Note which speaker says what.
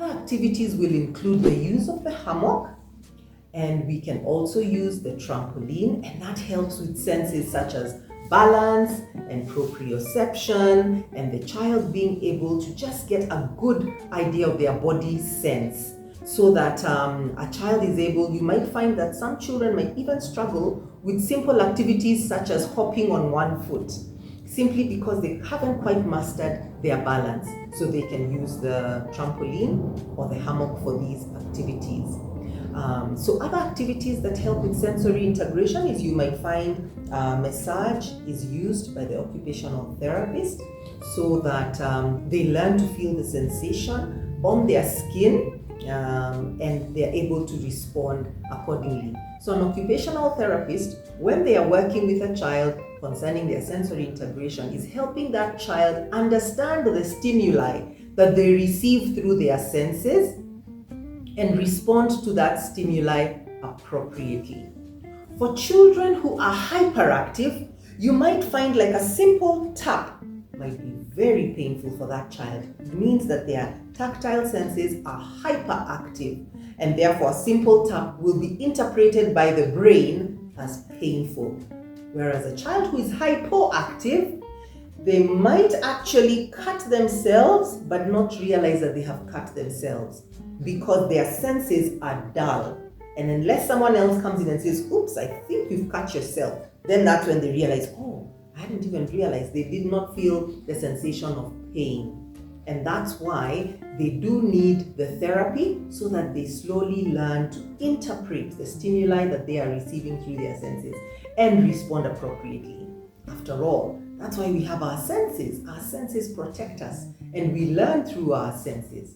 Speaker 1: Other activities will include the use of the hammock, and we can also use the trampoline, and that helps with senses such as balance and proprioception, and the child being able to just get a good idea of their body sense, so that a child is able, you might find that some children might even struggle with simple activities such as hopping on one foot, simply because they haven't quite mastered their balance. So they can use the trampoline or the hammock for these activities. So other activities that help with sensory integration is you might find massage is used by the occupational therapist, so that they learn to feel the sensation on their skin, and they're able to respond accordingly. So an occupational therapist, when they are working with a child concerning their sensory integration, is helping that child understand the stimuli that they receive through their senses and respond to that stimuli appropriately. For children who are hyperactive, you might find like a simple tap might be very painful for that child. It means that their tactile senses are hyperactive, and therefore a simple tap will be interpreted by the brain as painful. Whereas a child who is hypoactive, they might actually cut themselves but not realize that they have cut themselves, because their senses are dull. And unless someone else comes in and says, oops, I think you've cut yourself, then that's when they realize, oh, I hadn't even realized. They did not feel the sensation of pain. And that's why they do need the therapy, so that they slowly learn to interpret the stimuli that they are receiving through their senses and respond appropriately. After all, that's why we have our senses. Our senses protect us, and we learn through our senses.